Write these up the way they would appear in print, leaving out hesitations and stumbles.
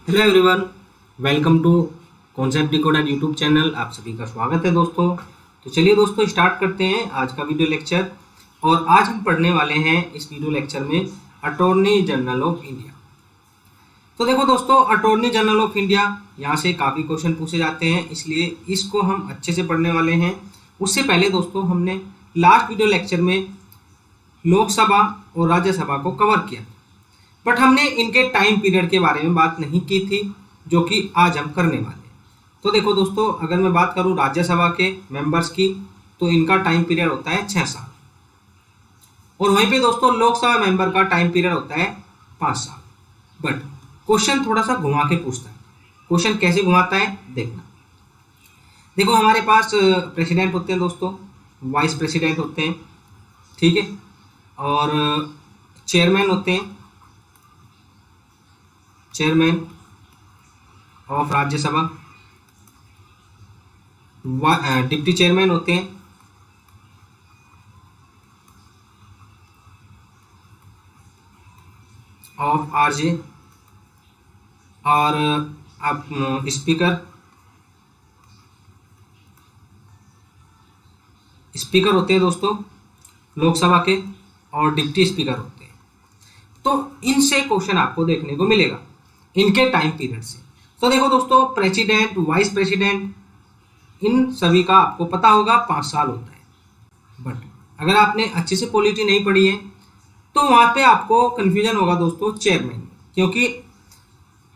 Hello everyone, welcome to concept decoder YouTube channel. आप सभी का स्वागत है दोस्तों। तो चलिए दोस्तों स्टार्ट करते हैं आज का वीडियो लेक्चर। और आज हम पढ़ने वाले हैं इस वीडियो लेक्चर में अटॉर्नी जनरल ऑफ इंडिया। तो देखो दोस्तों, अटॉर्नी जनरल ऑफ इंडिया यहाँ से काफ़ी क्वेश्चन पूछे जाते हैं, इसलिए इसको हम अच्छे से पढ़ने वाले हैं। उससे पहले दोस्तों हमने लास्ट वीडियो लेक्चर में लोकसभा और राज्यसभा को कवर किया, बट हमने इनके टाइम पीरियड के बारे में बात नहीं की थी, जो कि आज हम करने वाले हैं। तो देखो दोस्तों, अगर मैं बात करूं राज्यसभा के मेंबर्स की, तो इनका टाइम पीरियड होता है 6 साल। और वहीं पे दोस्तों लोकसभा मेंबर का टाइम पीरियड होता है 5 साल। बट क्वेश्चन थोड़ा सा घुमा के पूछता है। क्वेश्चन कैसे घुमाता है देखना। देखो, हमारे पास प्रेसिडेंट होते हैं दोस्तों, वाइस प्रेसिडेंट होते हैं, ठीक है, और चेयरमैन होते हैं, chairman of Rajya Sabha, deputy chairman होते हैं, ऑफ आरजे, और आप स्पीकर होते हैं दोस्तों लोकसभा के, और डिप्टी स्पीकर होते हैं। तो इनसे क्वेश्चन आपको देखने को मिलेगा इनके टाइम पीरियड से। तो देखो दोस्तों, प्रेसिडेंट, वाइस प्रेसिडेंट, इन सभी का आपको पता होगा 5 साल होता है। बट अगर आपने अच्छे से पॉलिटी नहीं पढ़ी है तो वहाँ पे आपको कन्फ्यूजन होगा दोस्तों चेयरमैन, क्योंकि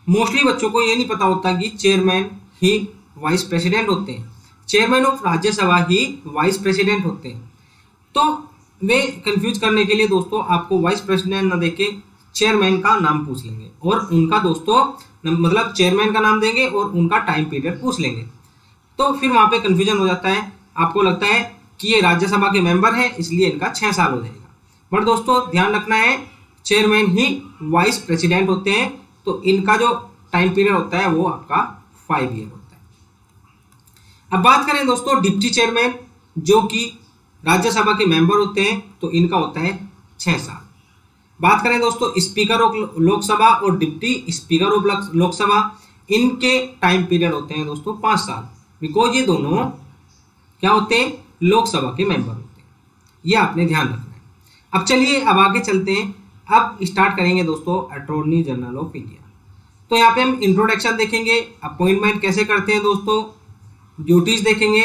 मोस्टली बच्चों को ये नहीं पता होता कि चेयरमैन ही वाइस प्रेसिडेंट होते हैं, chairman of Rajya Sabha he vice president होते हैं। तो वे कंफ्यूज करने के लिए दोस्तों आपको वाइस प्रेसिडेंट न देके चेयरमैन का नाम पूछ लेंगे, और उनका दोस्तों मतलब चेयरमैन का नाम देंगे और उनका टाइम पीरियड पूछ लेंगे। तो फिर वहाँ पे कंफ्यूजन हो जाता है, आपको लगता है कि ये राज्यसभा के मेंबर है इसलिए इनका 6 साल हो जाएगा। बट दोस्तों ध्यान रखना है, चेयरमैन ही वाइस प्रेसिडेंट होते हैं, तो इनका जो टाइम पीरियड होता है वो आपका 5 ईयर होता है। अब बात करें दोस्तों डिप्टी चेयरमैन, जो कि राज्यसभा के मेंबर होते हैं, तो इनका होता है 6 साल। बात करें दोस्तों स्पीकर ऑफ लोकसभा और डिप्टी स्पीकर ऑफ लोकसभा, इनके टाइम पीरियड होते हैं दोस्तों 5 साल, बिकॉज ये दोनों क्या होते हैं, लोकसभा के मेंबर होते हैं। ये आपने ध्यान रखना है। अब चलिए अब आगे चलते हैं। अब स्टार्ट करेंगे दोस्तों अटॉर्नी जनरल ऑफ इंडिया। तो यहाँ पे हम इंट्रोडक्शन देखेंगे, अपॉइंटमेंट कैसे करते हैं दोस्तों, ड्यूटीज देखेंगे,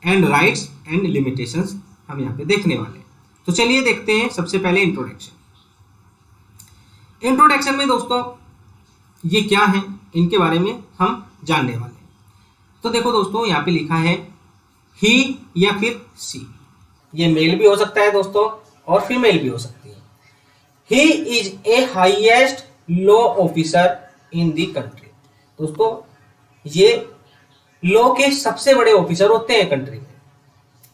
एंड राइट्स एंड लिमिटेशंस हम यहाँ पे देखने वाले हैं। तो चलिए देखते हैं सबसे पहले इंट्रोडक्शन। इंट्रोडक्शन में दोस्तों ये क्या है, इनके बारे में हम जानने वाले हैं। तो देखो दोस्तों, यहाँ पे लिखा है ही या फिर सी। ये मेल भी हो सकता है दोस्तों और फीमेल भी हो सकती है। He is a highest law officer in the country. दोस्तों ये लॉ के सबसे बड़े ऑफिसर होते हैं कंट्री में।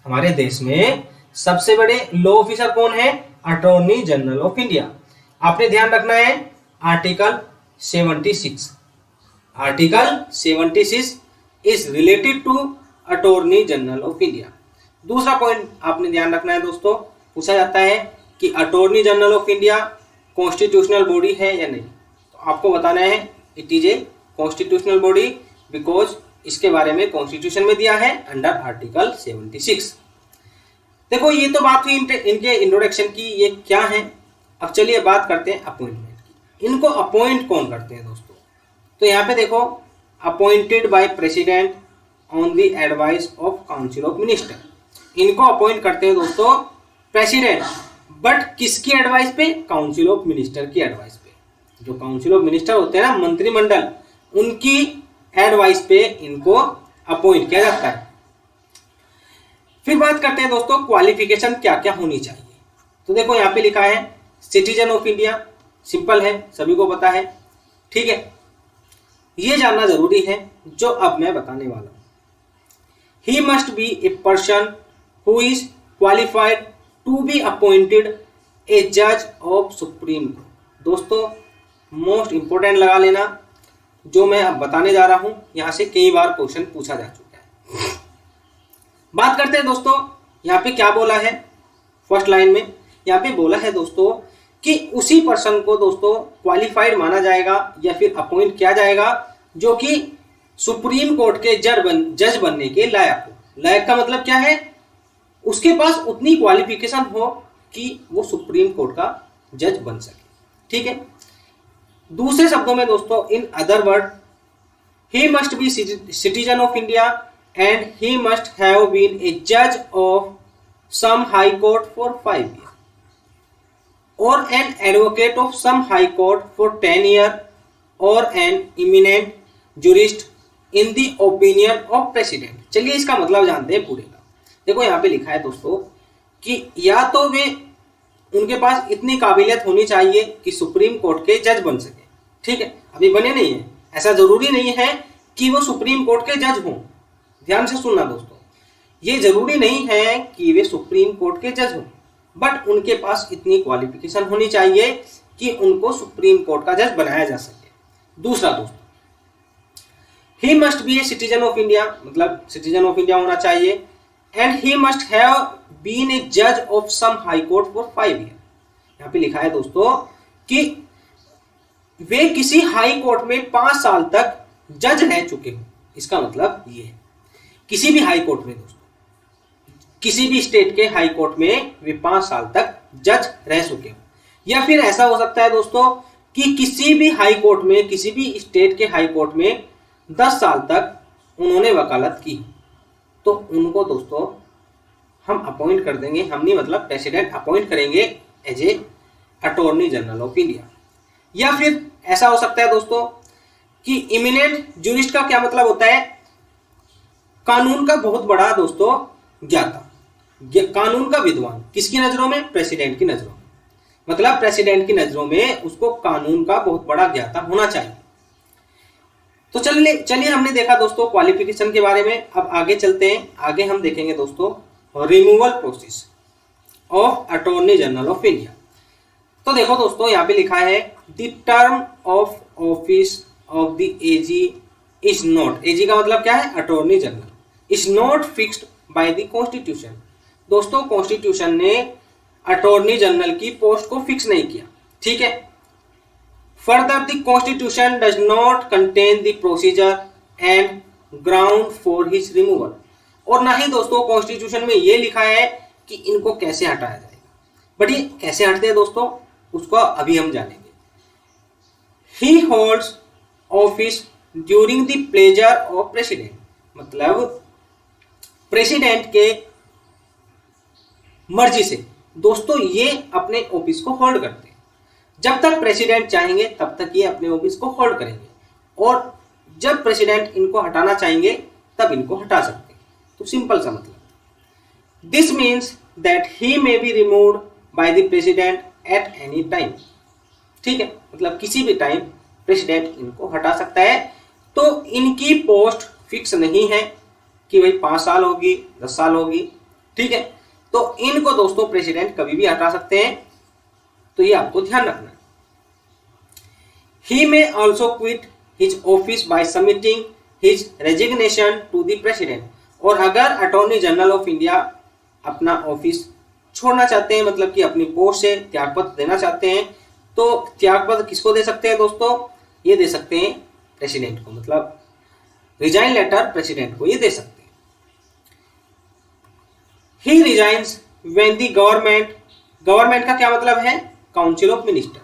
हमारे देश में सबसे बड़े लॉ ऑफिसर कौन है, अटॉर्नी जनरल ऑफ इंडिया। आपने ध्यान रखना है article 76। Article 76 is related to attorney general of India. दूसरा पॉइंट आपने ध्यान रखना है दोस्तों, पूछा जाता है कि attorney general of India constitutional body है या नहीं। तो आपको बताना है it is a constitutional body, because इसके बारे में कॉन्स्टिट्यूशन में दिया है अंडर आर्टिकल 76। देखो ये तो बात हुई इनके इंट्रोडक्शन की, ये क्या है। अब चलिए बात करते हैं अपॉइंटमेंट की। इनको अपॉइंट कौन करते हैं दोस्तों, तो यहाँ पे देखो appointed by president on the advice of council of minister. इनको अपॉइंट करते हैं दोस्तों प्रेसिडेंट, बट किसकी एडवाइस पे, काउंसिल ऑफ मिनिस्टर की एडवाइस पे। जो काउंसिल ऑफ मिनिस्टर होते हैं ना, मंत्रिमंडल, उनकी एडवाइस पे इनको अपॉइंट किया जाता है। फिर बात करते हैं दोस्तों क्वालिफिकेशन क्या क्या होनी चाहिए। तो देखो यहाँ पे लिखा है सिटीजन ऑफ इंडिया, सिंपल है, सभी को पता है, ठीक है। ये जानना जरूरी है जो अब मैं बताने वाला हूं। He must be a person who is qualified to be appointed a जज ऑफ सुप्रीम कोर्ट। दोस्तों मोस्ट इंपोर्टेंट लगा लेना, जो मैं अब बताने जा रहा हूं यहां से कई बार क्वेश्चन पूछा जा चुका है। बात करते हैं दोस्तों यहाँ पे क्या बोला है, फर्स्ट लाइन में यहाँ पे बोला है दोस्तों कि उसी पर्सन को दोस्तों क्वालिफाइड माना जाएगा या फिर अपॉइंट किया जाएगा जो कि सुप्रीम कोर्ट के जज बनने के लायक हो। लायक का मतलब क्या है, उसके पास उतनी क्वालिफिकेशन हो कि वो सुप्रीम कोर्ट का जज बन सके। ठीक है, दूसरे शब्दों में दोस्तों, in other word, he must be citizen of India and he must have been a जज of some high court for 5 years or an advocate of some high court for 10 years or an eminent jurist in the opinion of president। चलिए इसका मतलब जानते हैं पूरे का। देखो यहाँ पे लिखा है दोस्तों कि या तो वे, उनके पास इतनी काबिलियत होनी चाहिए कि सुप्रीम कोर्ट के जज बन सके। ठीक है, अभी बने नहीं है, ऐसा जरूरी नहीं है कि वो सुप्रीम कोर्ट के जज हों। ध्यान से सुनना दोस्तों, ये जरूरी नहीं है कि वे सुप्रीम कोर्ट के जज हों, बट उनके पास इतनी क्वालिफिकेशन होनी चाहिए कि उनको सुप्रीम कोर्ट का जज बनाया जा सके। दूसरा दोस्तों, he must be a citizen of India, मतलब सिटीजन ऑफ इंडिया होना चाहिए, and he must have been a जज of some high court for 5 years। यहाँ पे लिखा है दोस्तों कि वे किसी हाई कोर्ट में 5 साल तक जज रह चुके हो। इसका मतलब ये है, किसी भी हाई कोर्ट में दोस्तों, किसी भी स्टेट के हाई कोर्ट में वे 5 साल तक जज रह चुके हो। या फिर ऐसा हो सकता है दोस्तों कि किसी भी हाई कोर्ट में, किसी भी स्टेट के हाई कोर्ट में 10 साल तक उन्होंने वकालत की, तो उनको दोस्तों हम अपॉइंट कर देंगे, हम नहीं मतलब प्रेसिडेंट अपॉइंट करेंगे as a attorney general of India. या फिर ऐसा हो सकता है दोस्तों कि इमिनेंट जूरिस्ट का क्या मतलब होता है, कानून का बहुत बड़ा दोस्तों ज्ञाता, कानून का विद्वान। किसकी नजरों में, प्रेसिडेंट की नजरों में, मतलब प्रेसिडेंट की नजरों में उसको कानून का बहुत बड़ा ज्ञाता होना चाहिए। तो चलिए हमने देखा दोस्तों क्वालिफिकेशन के बारे में। अब आगे चलते हैं, आगे हम देखेंगे दोस्तों removal process of attorney general of India. तो देखो दोस्तों यहाँ पे लिखा है the term of office of the AG is not, AG का मतलब क्या है, attorney general, is not fixed by the constitution. दोस्तों कॉन्स्टिट्यूशन ने अटॉर्नी जनरल की पोस्ट को फिक्स नहीं किया। ठीक है, further the constitution does not contain the procedure and ground for his removal. और ना ही दोस्तों कॉन्स्टिट्यूशन में ये लिखा है कि इनको कैसे हटाया जाएगा, बट ये कैसे हटते हैं दोस्तों उसको अभी हम जानेंगे। ही holds office during the pleasure of president, मतलब प्रेसिडेंट के मर्जी से दोस्तों ये अपने ऑफिस को होल्ड करते हैं। जब तक प्रेसिडेंट चाहेंगे तब तक ये अपने ऑफिस को होल्ड करेंगे, और जब प्रेसिडेंट इनको हटाना चाहेंगे तब इनको हटा सकते हैं। तो सिंपल सा मतलब, this means that he may be removed by the president at any time. ठीक है, मतलब किसी भी टाइम प्रेसिडेंट इनको हटा सकता है। तो इनकी पोस्ट फिक्स नहीं है कि भाई 5 साल होगी, 10 साल होगी। ठीक है, तो इनको दोस्तों प्रेसिडेंट कभी भी हटा सकते हैं, तो ये आपको ध्यान रखना है। He may also quit his office by submitting his resignation to the president. और अगर अटॉर्नी जनरल ऑफ इंडिया अपना ऑफिस छोड़ना चाहते हैं, मतलब कि अपनी पोस्ट से त्यागपत्र देना चाहते हैं, तो त्यागपत्र किसको दे सकते हैं दोस्तों, ये दे सकते हैं प्रेसिडेंट को, मतलब रिजाइन लेटर प्रेसिडेंट को ये दे सकते हैं। ही resigns when the government, government का क्या मतलब है, council of minister,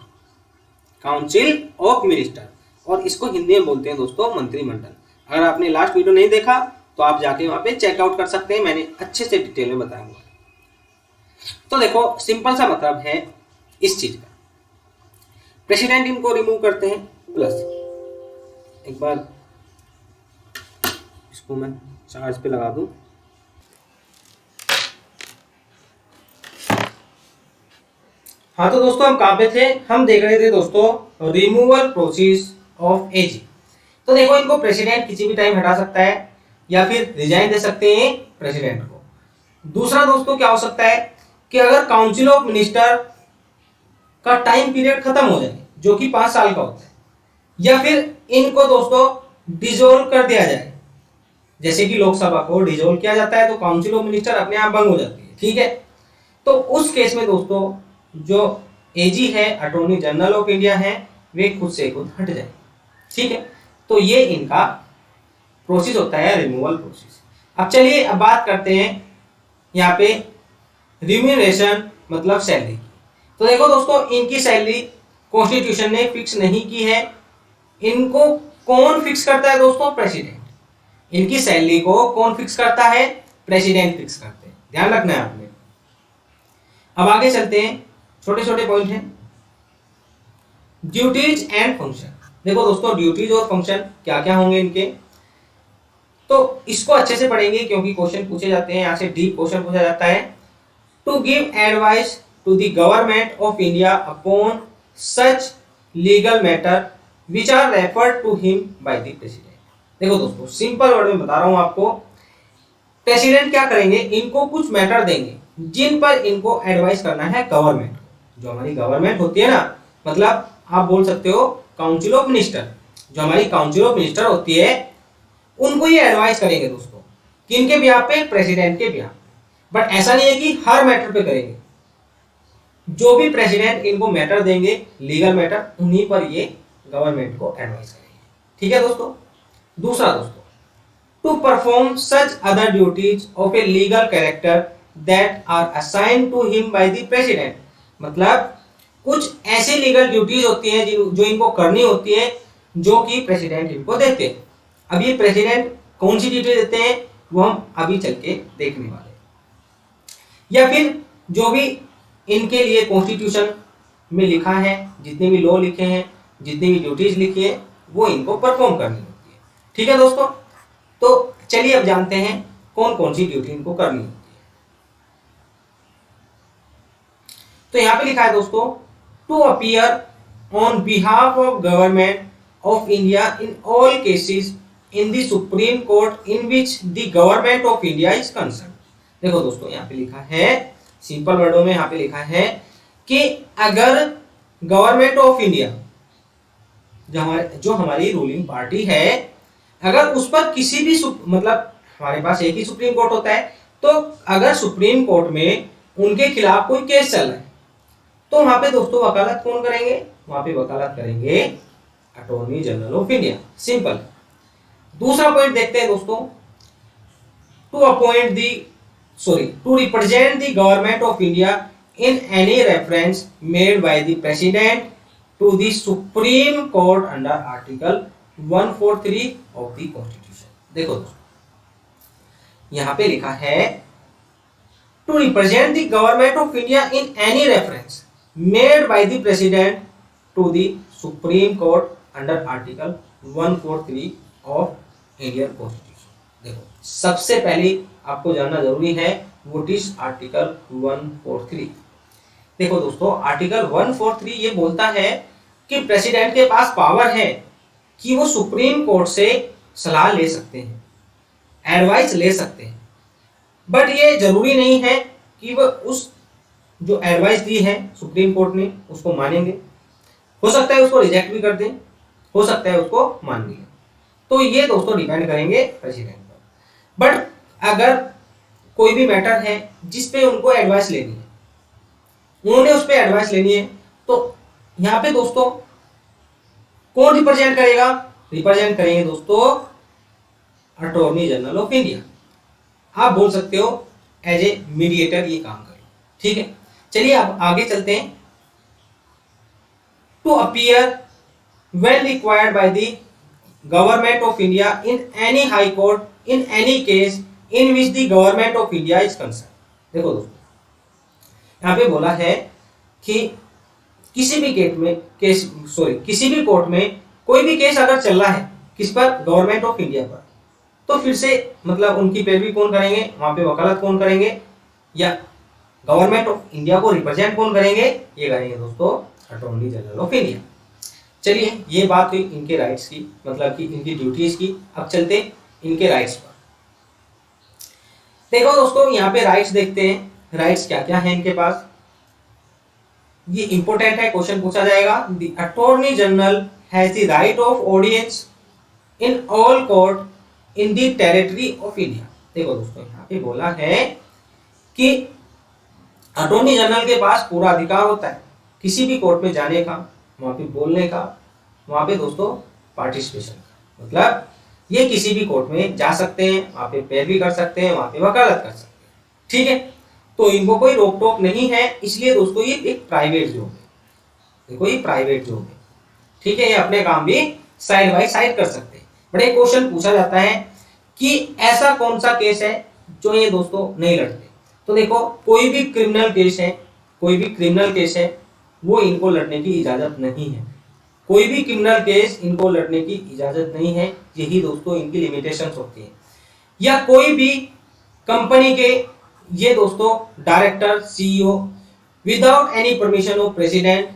council of minister, और इसको हिंदी में बोलते हैं दोस्तों मंत्रिमंडल। अगर आपने लास्ट वीडियो नहीं देखा तो आप जाके वहां पे चेकआउट कर सकते हैं, मैंने अच्छे से डिटेल में बताया हुआ है। तो देखो सिंपल सा मतलब है इस चीज का, प्रेसिडेंट इनको रिमूव करते हैं, प्लस एक बार इसको मैं चार्ज पे लगा दूं। हाँ तो दोस्तों हम कहाँ पे थे, हम देख रहे थे दोस्तों रिमूवल प्रोसेस ऑफ एजी। तो देखो इनको प्रेसिडेंट किसी भी टाइम हटा सकता है या फिर रिजाइन दे सकते हैं प्रेसिडेंट को। दूसरा दोस्तों क्या हो सकता है कि अगर काउंसिल ऑफ मिनिस्टर का टाइम पीरियड खत्म हो जाए, जो कि 5 साल का होता है, या फिर इनको दोस्तों डिसॉल्व कर दिया जाए, जैसे कि लोकसभा को डिसॉल्व किया जाता है तो काउंसिल ऑफ मिनिस्टर अपने आप भंग हो जाती है। ठीक है, तो उस केस में दोस्तों जो एजी है, अटॉर्नी जनरल ऑफ इंडिया है, वे खुद से खुद हट जाए। ठीक है, तो ये इनका प्रोसेस होता है, रिमूवल प्रोसेस। अब चलिए अब बात करते हैं यहाँ पे रिम्यूनरेशन मतलब सैलरी की। तो देखो दोस्तों, इनकी सैलरी कॉन्स्टिट्यूशन ने फिक्स नहीं की है। इनको कौन फिक्स करता है दोस्तों? प्रेसिडेंट। इनकी सैलरी को कौन फिक्स करता है? प्रेसिडेंट फिक्स करते हैं, ध्यान रखना है आपने। अब आगे चलते हैं, छोटे छोटे पॉइंट हैं। Duties and function. देखो दोस्तों, ड्यूटीज और फंक्शन क्या क्या होंगे इनके, तो इसको अच्छे से पढ़ेंगे क्योंकि क्वेश्चन पूछे जाते हैं, यहाँ से डीप क्वेश्चन पूछा जाता है। To give advice to the government of India upon such legal matter which are referred to him by the president. देखो दोस्तों, सिंपल वर्ड में बता रहा हूं आपको, प्रेसिडेंट क्या करेंगे, इनको कुछ मैटर देंगे जिन पर इनको एडवाइस करना है गवर्नमेंट। जो हमारी गवर्नमेंट होती है ना, मतलब आप बोल सकते हो काउंसिल ऑफ मिनिस्टर, जो हमारी काउंसिल ऑफ मिनिस्टर होती है, उनको ये एडवाइस करेंगे दोस्तों, किनके बिहाफ पे? प्रेसिडेंट के बिहाफ पे। बट ऐसा नहीं है कि हर मैटर पे करेंगे, जो भी प्रेसिडेंट इनको मैटर देंगे लीगल मैटर, उन्हीं पर ये गवर्नमेंट को एडवाइस करेंगे। ठीक है दोस्तों। दूसरा दोस्तों, to perform such other duties of a legal character that are assigned to him by the president. मतलब कुछ ऐसी लीगल ड्यूटीज होती हैं जो इनको करनी होती है, जो कि प्रेसिडेंट इनको देते हैं। अब ये प्रेसिडेंट कौन सी ड्यूटी देते हैं वो हम अभी चल के देखने वाले हैं। या फिर जो भी इनके लिए कॉन्स्टिट्यूशन में लिखा है, जितने भी लॉ लिखे हैं, जितनी भी ड्यूटीज लिखी है, वो इनको परफॉर्म करनी होती है। ठीक है दोस्तों, तो चलिए अब जानते हैं कौन कौन सी ड्यूटी इनको करनी होती है। तो यहां पे लिखा है दोस्तों, to appear on behalf of government of India in all cases in the supreme court in which the government of India is concern. देखो दोस्तों, यहाँ पे लिखा है, सिंपल वर्डों में यहाँ पे लिखा है कि अगर गवर्नमेंट ऑफ इंडिया, जो हमारी रूलिंग पार्टी है, अगर उस पर किसी भी मतलब हमारे पास एक ही सुप्रीम कोर्ट होता है, तो अगर सुप्रीम कोर्ट में उनके खिलाफ कोई केस चल रहा है, तो वहां पे दोस्तों वकालत कौन करेंगे? वहां पे वकालत करेंगे attorney general of India. Simple. दूसरा पॉइंट देखते हैं दोस्तों, to represent the government of India in any reference made by the president to the supreme court under article 143 of the constitution. देखो दोस्तों, यहां पे लिखा है to represent the government of India in any reference made by the president to the supreme court under article 143 of Indian constitution. देखो, सबसे पहले आपको जानना जरूरी है व्हाट इज आर्टिकल 143। देखो दोस्तों, आर्टिकल 143 ये बोलता है कि प्रेसिडेंट के पास पावर है कि वो सुप्रीम कोर्ट से सलाह ले सकते हैं, एडवाइस ले सकते हैं। बट ये जरूरी नहीं है कि वो उस जो एडवाइस दी है सुप्रीम कोर्ट ने उसको मानेंगे। हो सकता है उसको रिजेक्ट भी कर दें, हो सकता है उसको मान भी लें। तो ये दोस्तों डिपेंड करेंगे प्रेसिडेंट पर। बट अगर कोई भी मैटर है जिस पे उनको एडवाइस लेनी है, उन्होंने उस पर एडवाइस लेनी है, तो यहाँ पे दोस्तों कौन रिप्रेजेंट करेगा? रिप्रेजेंट करेंगे दोस्तों अटॉर्नी जनरल ऑफ इंडिया। आप बोल सकते हो एज ए मीडिएटर ये काम करें। ठीक है, चलिए अब आगे चलते हैं। To appear when required by the government of India in any high court in any case in which the government of India is concerned। देखो दोस्तों, यहाँ पे बोला है कि किसी भी कोर्ट में कोई भी केस अगर चल रहा है, किस पर? गवर्नमेंट ऑफ इंडिया पर, तो फिर से मतलब उनकी पैरवी कौन करेंगे? वहां पे वकालत कौन करेंगे? या गवर्नमेंट ऑफ इंडिया को रिप्रेजेंट कौन करेंगे? ये करेंगे दोस्तों अटॉर्नी जनरल ऑफ इंडिया। चलिए, ये बात हुई इनके राइट्स की, मतलब कि इनकी ड्यूटीज की। अब चलते इनके राइट्स पर। देखो दोस्तों, यहाँ पे राइट्स देखते हैं, राइट्स क्या क्या है इनके पास। ये इंपॉर्टेंट है, क्वेश्चन पूछा जाएगा। The attorney general has the right of audience in all court in the territory of India. देखो दोस्तों, यहाँ पे बोला है कि अटॉर्नी जनरल के पास पूरा अधिकार होता है किसी भी कोर्ट में जाने का, वहाँ पे बोलने का, वहाँ पे दोस्तों पार्टिसिपेशन का, मतलब ये किसी भी कोर्ट में जा सकते हैं, वहाँ पे पैरवी कर सकते हैं, वहाँ पे वकालत कर सकते हैं, ठीक है। तो इनको कोई रोक टोक नहीं है, इसलिए दोस्तों ये एक प्राइवेट जॉब है। देखो ये प्राइवेट जॉब है, ठीक है, ये अपने काम भी साइड बाय साइड कर सकते हैं। बट एक क्वेश्चन पूछा जाता है कि ऐसा कौन सा केस है जो ये दोस्तों नहीं लड़ते। तो देखो कोई भी क्रिमिनल केस है, कोई भी क्रिमिनल केस है, वो इनको लड़ने की इजाजत नहीं है। कोई भी क्रिमिनल केस इनको लड़ने की इजाजत नहीं है, यही दोस्तों इनकी लिमिटेशंस होती है। या कोई भी कंपनी के ये दोस्तों director, CEO without any permission of president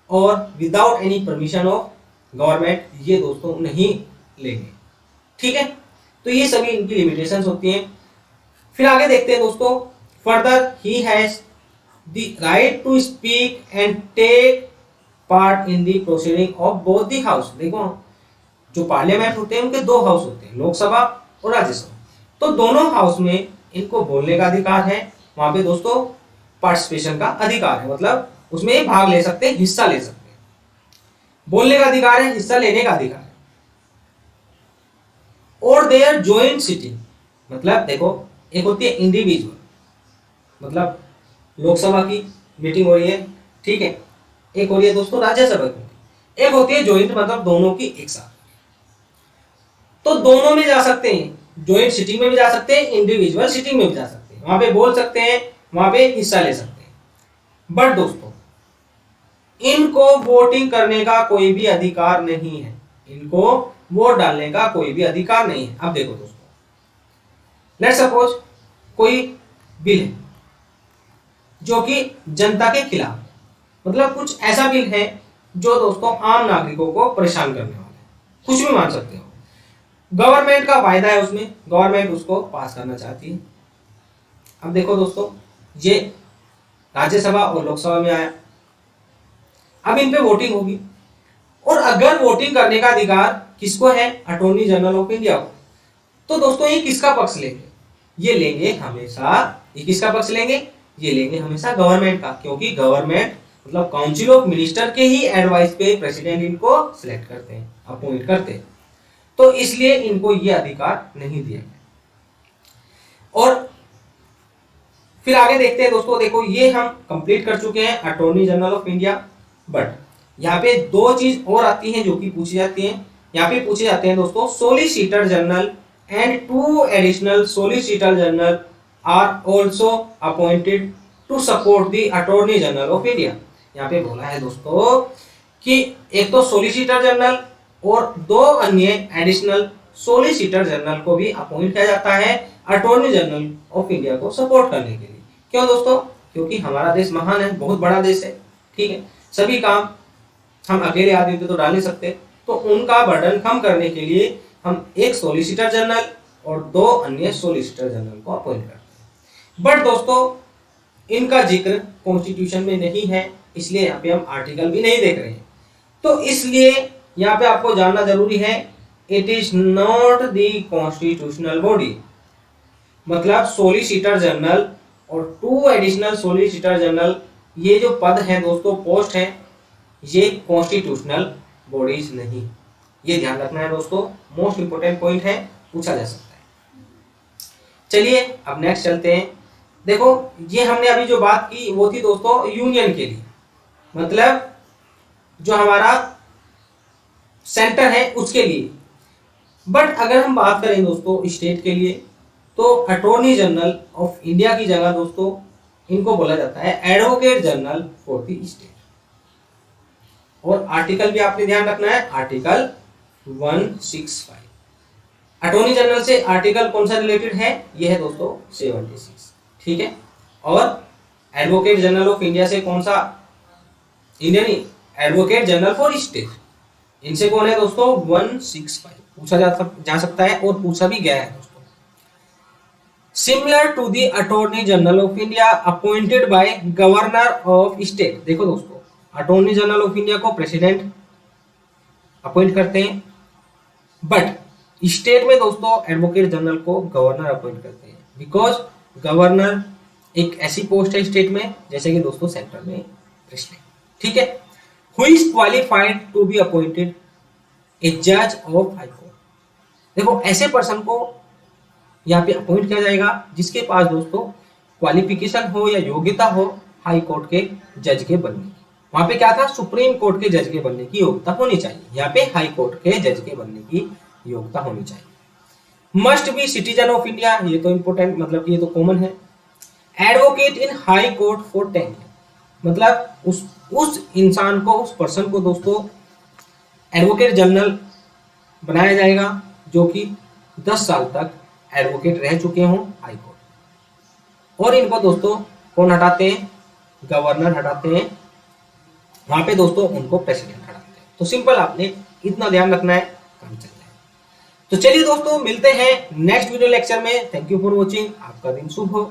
और without any permission of government ये दोस्तों नहीं लेंगे, ठीक है। तो ये सभी इनकी लिमिटेशंस होती हैं। फिर आगे देखते हैं दोस्तों, further he has the right to speak and take part in the proceeding of both the house. देखो जो पार्लियामेंट होते हैं उनके दो हाउस होते हैं, लोकसभा और राज्यसभा। तो दोनों हाउस में इनको बोलने का अधिकार है, वहां पे दोस्तों पार्टिसिपेशन का अधिकार है, मतलब उसमें भाग ले सकते हैं, हिस्सा ले सकते हैं। बोलने का अधिकार है, हिस्सा लेने का अधिकार है। और देयर जॉइंट सिटिंग, मतलब देखो एक होती है इंडिविजुअल, मतलब लोकसभा की मीटिंग हो रही है, ठीक है, एक हो रही है दोस्तों राज्यसभा की, एक होती है जॉइंट, मतलब दोनों की एक साथ। तो दोनों में जा सकते हैं, जॉइंट सिटिंग में भी जा सकते हैं, इंडिविजुअल सिटिंग में भी जा सकते हैं, वहां पे बोल सकते हैं, वहां पे हिस्सा ले सकते हैं। बट दोस्तों इनको वोटिंग करने का कोई भी अधिकार नहीं है, इनको वोट डालने का कोई भी अधिकार नहीं है। अब देखो दोस्तों, लेट्स सपोज कोई बिल है जो कि जनता के खिलाफ, मतलब कुछ ऐसा बिल है जो दोस्तों आम नागरिकों को परेशान करने वाला है, कुछ भी मान सकते हो। गवर्नमेंट का फायदा है उसमें, गवर्नमेंट उसको पास करना चाहती है। अब देखो दोस्तों, ये राज्यसभा और लोकसभा में आया, अब इन पे वोटिंग होगी, और अगर वोटिंग करने का अधिकार किसको है, अटॉर्नी जनरल ऑफ इंडिया को, तो दोस्तों ये किसका पक्ष लेंगे, ये लेंगे हमेशा, ये किसका पक्ष लेंगे, ये लेंगे हमेशा गवर्नमेंट का, क्योंकि गवर्नमेंट मतलब काउंसिल ऑफ मिनिस्टर के ही एडवाइस पे प्रेसिडेंट इनको सिलेक्ट करते हैं, अपॉइंट करते हैं। तो इसलिए इनको ये अधिकार नहीं दिया गया। और फिर आगे देखते हैं दोस्तों, देखो ये हम कंप्लीट कर चुके हैं attorney general of India. But यहाँ पे दो चीज और आती हैं जो कि पूछी जाती हैं, यहाँ पे पूछे जाते हैं दोस्तों, solicitor general and 2 additional solicitor general are also appointed to support the attorney general of India. यहाँ पे बोला है दोस्तों कि एक तो सोलिसिटर जनरल और 2 अन्य एडिशनल सोलिसिटर जनरल को भी अपॉइंट किया जाता है अटॉर्नी जनरल ऑफ इंडिया को सपोर्ट करने के लिए। क्यों दोस्तों, क्योंकि हमारा देश महान है, बहुत बड़ा देश है, ठीक है, सभी काम हम अकेले आदमी पे तो डाल नहीं सकते, तो उनका बर्डन कम करने के लिए हम एक सोलिसिटर जनरल और 2 अन्य सोलिसिटर जनरल को अपॉइंट करते हैं। बट दोस्तों इनका जिक्र कॉन्स्टिट्यूशन में नहीं है, इसलिए यहाँ पे हम आर्टिकल भी नहीं देख रहे हैं। तो इसलिए यहाँ पे आपको जानना जरूरी है, it is not the constitutional body, मतलब सोलिसिटर जनरल और 2 एडिशनल सोलिसिटर जनरल, ये जो पद हैं दोस्तों, पोस्ट हैं, ये कॉन्स्टिट्यूशनल बॉडीज नहीं, ये ध्यान रखना है दोस्तों, मोस्ट इंपोर्टेंट पॉइंट है, पूछा जा सकता है। चलिए अब नेक्स्ट चलते हैं। देखो ये हमने अभी जो बात की वो थी दोस्तों यूनियन के लिए, मतलब जो हमारा सेंटर है उसके लिए। बट अगर हम बात करें दोस्तों स्टेट के लिए, तो अटॉर्नी जनरल ऑफ इंडिया की जगह दोस्तों इनको बोला जाता है advocate general for the state. और आर्टिकल भी आपने ध्यान रखना है, आर्टिकल 165। अटॉर्नी जनरल से आर्टिकल कौन सा रिलेटेड है, ये है दोस्तों 76, ठीक है। और एडवोकेट जनरल ऑफ इंडिया से कौन सा, Indian advocate general for state, इनसे कौन है दोस्तों 165। पूछा जा सकता है और पूछा भी गया है दोस्तों। Similar to the attorney general of India appointed by governor of state. देखो दोस्तों अटॉर्नी जनरल ऑफ इंडिया को प्रेसिडेंट अपॉइंट करते हैं, बट स्टेट में दोस्तों एडवोकेट जनरल को गवर्नर अपॉइंट करते हैं, बिकॉज गवर्नर एक ऐसी पोस्ट है स्टेट में जैसे कि दोस्तों सेंटर में प्रेसिडेंट, ठीक है। Who is qualified to be appointed a जज ऑफ हाई कोर्ट। देखो ऐसे पर्सन को यहाँ पे अपॉइंट किया जाएगा जिसके पास दोस्तों क्वालिफिकेशन हो या योग्यता हो हाई कोर्ट के जज के बनने की। वहां पे क्या था, सुप्रीम कोर्ट के जज के बनने की योग्यता होनी चाहिए, यहाँ पे हाई कोर्ट के जज के बनने की योग्यता होनी चाहिए। Must be citizen of India, ये तो इंपोर्टेंट, मतलब ये तो कॉमन है। Advocate in high court for 10 year, मतलब उस इंसान को, उस पर्सन को दोस्तों एडवोकेट जनरल बनाया जाएगा जो कि 10 साल तक एडवोकेट रह चुके हों हाई कोर्ट। और इनको दोस्तों कौन हटाते हैं, गवर्नर हटाते हैं, वहां पे दोस्तों उनको प्रेसिडेंट हटाते हैं। तो सिंपल, आपने इतना ध्यान रखना है, काम चल जाएगा। तो चलिए दोस्तों मिलते हैं नेक्स्ट वीडियो लेक्चर में। थैंक यू फॉर वॉचिंग, आपका दिन शुभ हो।